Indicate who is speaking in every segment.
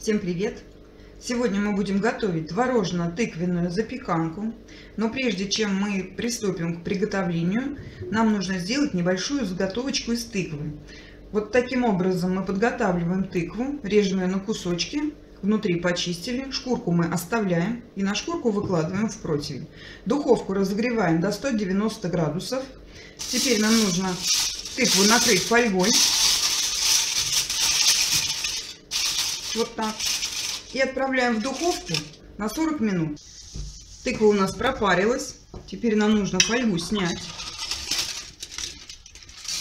Speaker 1: Всем привет! Сегодня мы будем готовить творожно-тыквенную запеканку. Но прежде чем мы приступим к приготовлению, нам нужно сделать небольшую заготовочку из тыквы. Вот таким образом мы подготавливаем тыкву, режем ее на кусочки, внутри почистили, шкурку мы оставляем и на шкурку выкладываем в противень. Духовку разогреваем до 190 градусов. Теперь нам нужно тыкву накрыть фольгой. Вот так. И отправляем в духовку на 40 минут. Тыква у нас пропарилась. Теперь нам нужно фольгу снять.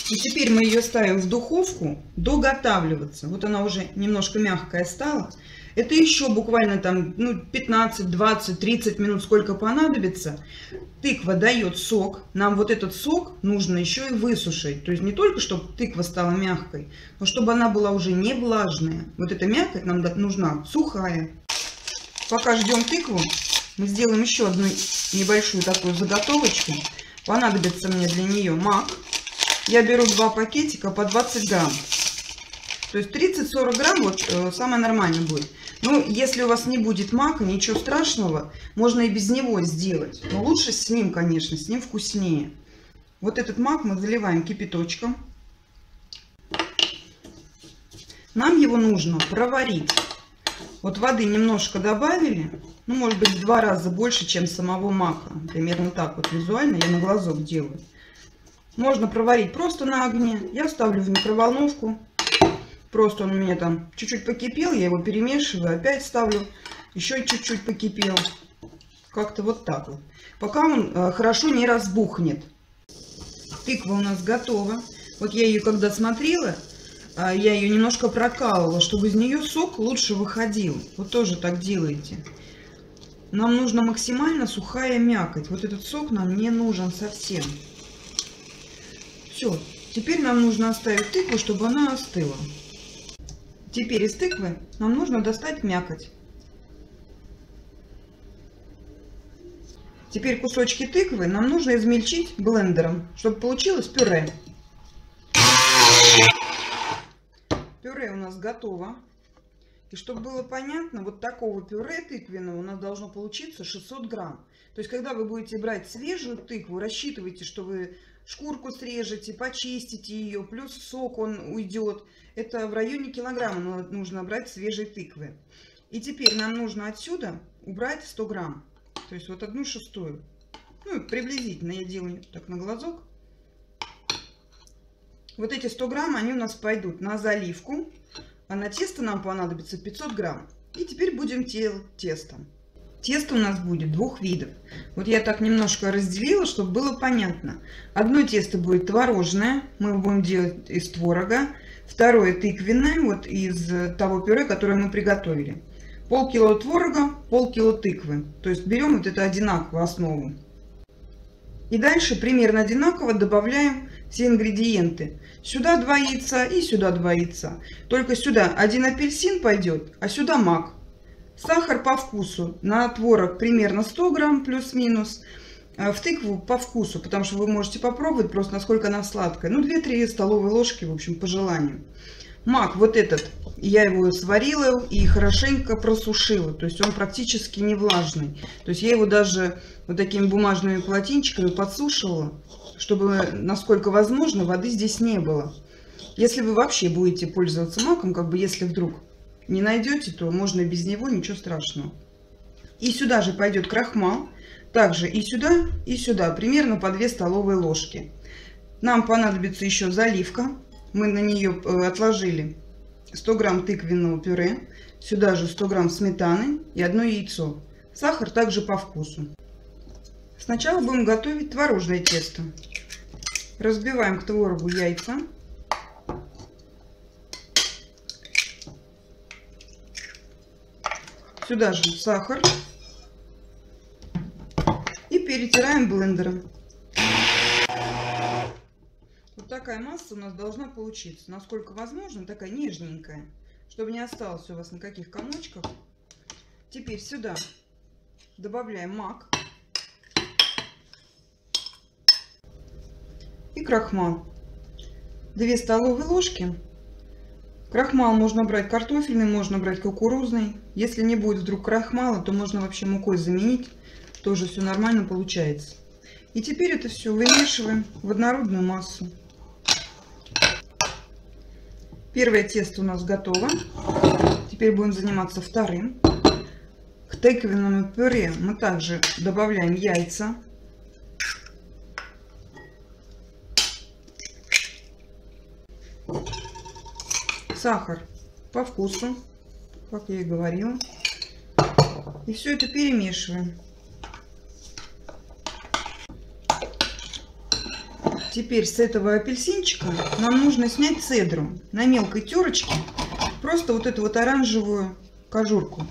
Speaker 1: И теперь мы ее ставим в духовку доготавливаться. Вот она уже немножко мягкая стала. Это еще буквально там 15, 20, 30 минут, сколько понадобится. Тыква дает сок. Нам вот этот сок нужно еще и высушить. То есть не только, чтобы тыква стала мягкой, но чтобы она была уже не влажная. Вот эта мякоть нам нужна сухая. Пока ждем тыкву, мы сделаем еще одну небольшую такую заготовочку. Понадобится мне для нее мак. Я беру 2 пакетика по 20 грамм. То есть 30-40 грамм вот самое нормальное будет. Ну, если у вас не будет мака, ничего страшного, можно и без него сделать. Но лучше с ним, конечно, с ним вкуснее. Вот этот мак мы заливаем кипяточком. Нам его нужно проварить. Вот воды немножко добавили, ну, может быть, в 2 раза больше, чем самого мака. Примерно так вот визуально я на глазок делаю. Можно проварить просто на огне. Я ставлю в микроволновку. Просто он у меня там чуть-чуть покипел, я его перемешиваю, опять ставлю, еще чуть-чуть покипел. Как-то вот так вот. Пока он хорошо не разбухнет. Тыква у нас готова. Вот я ее когда смотрела, я ее немножко прокалывала, чтобы из нее сок лучше выходил. Вот тоже так делайте. Нам нужна максимально сухая мякоть. Вот этот сок нам не нужен совсем. Все. Теперь нам нужно оставить тыкву, чтобы она остыла. Теперь из тыквы нам нужно достать мякоть. Теперь кусочки тыквы нам нужно измельчить блендером, чтобы получилось пюре. Пюре у нас готово. И чтобы было понятно, вот такого пюре тыквенного у нас должно получиться 600 грамм. То есть, когда вы будете брать свежую тыкву, рассчитывайте, что вы шкурку срежете, почистите ее, плюс сок он уйдет. Это в районе килограмма нужно брать свежей тыквы. И теперь нам нужно отсюда убрать 100 грамм. То есть вот 1/6. Ну, приблизительно я делаю так на глазок. Вот эти 100 грамм, они у нас пойдут на заливку. А на тесто нам понадобится 500 грамм. И теперь будем делать тесто. Тесто у нас будет 2 видов. Вот я так немножко разделила, чтобы было понятно. Одно тесто будет творожное. Мы его будем делать из творога. Второе тыквенное, вот из того пюре, которое мы приготовили. Полкило творога, полкило тыквы. То есть берем вот это одинаковую основу. И дальше примерно одинаково добавляем все ингредиенты. Сюда 2 яйца и сюда 2 яйца. Только сюда 1 апельсин пойдет, а сюда мак. Сахар по вкусу. На творог примерно 100 грамм плюс-минус. В тыкву по вкусу, потому что вы можете попробовать просто, насколько она сладкая. Ну, 2-3 столовые ложки, в общем, по желанию. Мак вот этот, я его сварила и хорошенько просушила. То есть он практически не влажный. То есть я его даже вот такими бумажными полотенчиками подсушивала, чтобы, насколько возможно, воды здесь не было. Если вы вообще будете пользоваться маком, как бы если вдруг не найдете, то можно и без него, ничего страшного. И сюда же пойдет крахмал. Также и сюда, примерно по 2 столовые ложки. Нам понадобится еще заливка. Мы на нее отложили 100 грамм тыквенного пюре. Сюда же 100 грамм сметаны и 1 яйцо. Сахар также по вкусу. Сначала будем готовить творожное тесто. Разбиваем к творогу яйца. Сюда же сахар. И перетираем блендером. Вот такая масса у нас должна получиться. Насколько возможно, такая нежненькая. Чтобы не осталось у вас никаких комочков. Теперь сюда добавляем мак. И крахмал. 2 столовые ложки. Крахмал можно брать картофельный, можно брать кукурузный. Если не будет вдруг крахмала, то можно вообще мукой заменить. Тоже все нормально получается. И теперь это все вымешиваем в однородную массу. Первое тесто у нас готово. Теперь будем заниматься вторым. К тыквенному пюре мы также добавляем яйца. Сахар по вкусу, как я и говорила. И все это перемешиваем. Теперь с этого апельсинчика нам нужно снять цедру на мелкой терочке. Просто вот эту вот оранжевую кожурку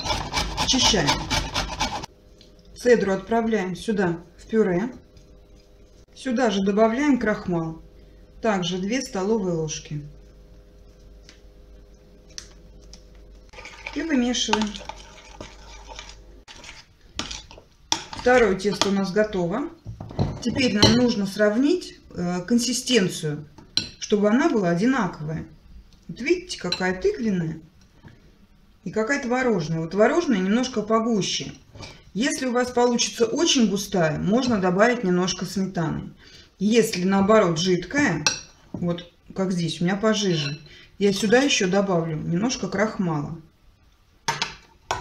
Speaker 1: очищаем. Цедру отправляем сюда в пюре. Сюда же добавляем крахмал. Также 2 столовые ложки. И вымешиваем. Второе тесто у нас готово. Теперь нам нужно сравнить консистенцию, чтобы она была одинаковая. Вот видите, какая тыквенная и какая творожная. Вот творожная немножко погуще. Если у вас получится очень густая, можно добавить немножко сметаны. Если наоборот жидкая, вот как здесь у меня пожиже, я сюда еще добавлю немножко крахмала.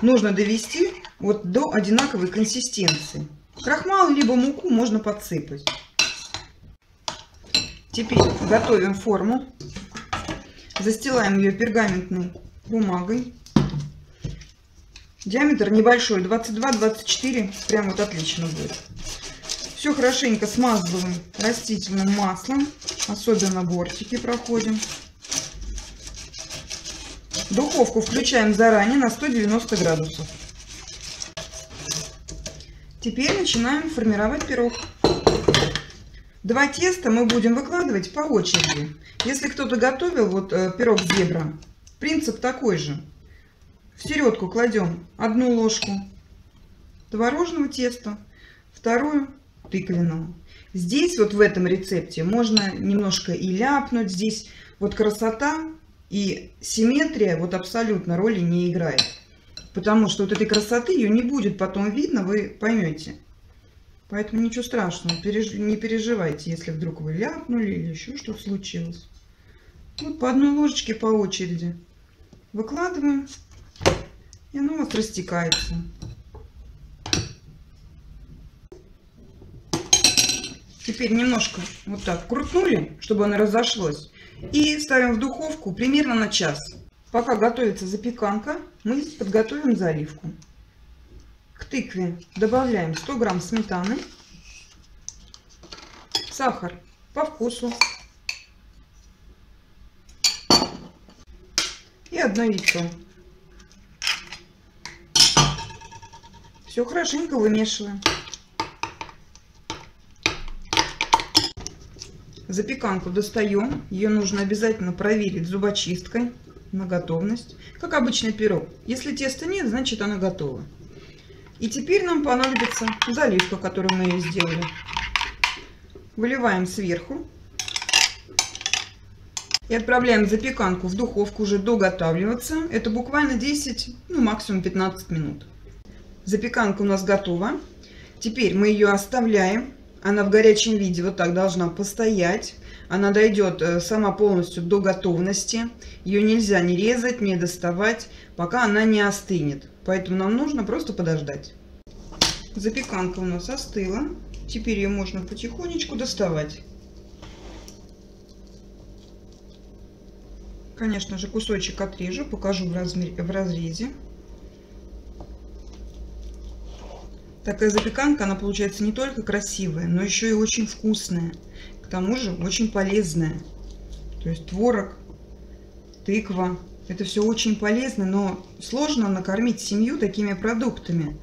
Speaker 1: Нужно довести вот до одинаковой консистенции. Крахмал либо муку можно подсыпать. Теперь готовим форму. Застилаем ее пергаментной бумагой. Диаметр небольшой, 22-24, прям вот отлично будет. Все хорошенько смазываем растительным маслом, особенно бортики проходим. Духовку включаем заранее на 190 градусов. Теперь начинаем формировать пирог. 2 теста мы будем выкладывать по очереди. Если кто-то готовил вот пирог зебра, принцип такой же. В середку кладем 1 ложку творожного теста, 2 тыквенного. Здесь вот в этом рецепте можно немножко и ляпнуть. Здесь вот красота и симметрия вот абсолютно роли не играет. Потому что вот этой красоты ее не будет потом видно, вы поймете. Поэтому ничего страшного, не переживайте, если вдруг вы ляпнули или еще что-то случилось. Вот по 1 ложечке по очереди выкладываем, и оно у вас растекается. Теперь немножко вот так крутнули, чтобы оно разошлось. И ставим в духовку примерно на час. Пока готовится запеканка, мы подготовим заливку. К тыкве добавляем 100 грамм сметаны, сахар по вкусу и 1 яйцо. Все хорошенько вымешиваем. Запеканку достаем. Ее нужно обязательно проверить зубочисткой на готовность. Как обычный пирог. Если теста нет, значит оно готово. И теперь нам понадобится заливка, которую мы ее сделали. Выливаем сверху. И отправляем запеканку в духовку уже доготавливаться. Это буквально 10, ну максимум 15 минут. Запеканка у нас готова. Теперь мы ее оставляем. Она в горячем виде вот так должна постоять. Она дойдет сама полностью до готовности. Ее нельзя не резать, не доставать, пока она не остынет. Поэтому нам нужно просто подождать. Запеканка у нас остыла. Теперь ее можно потихонечку доставать. Конечно же, кусочек отрежу, покажу в разрезе. Такая запеканка, она получается не только красивая, но еще и очень вкусная. К тому же очень полезная. То есть творог, тыква. Это все очень полезно, но сложно накормить семью такими продуктами.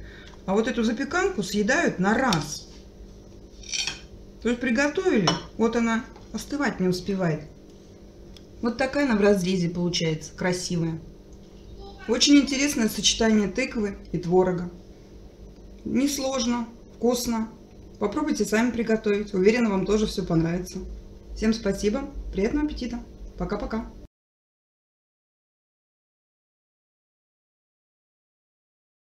Speaker 1: А вот эту запеканку съедают на раз. То есть приготовили, вот она остывать не успевает. Вот такая она в разрезе получается, красивая. Очень интересное сочетание тыквы и творога. Несложно, вкусно. Попробуйте сами приготовить. Уверена, вам тоже все понравится. Всем спасибо, приятного аппетита. Пока-пока.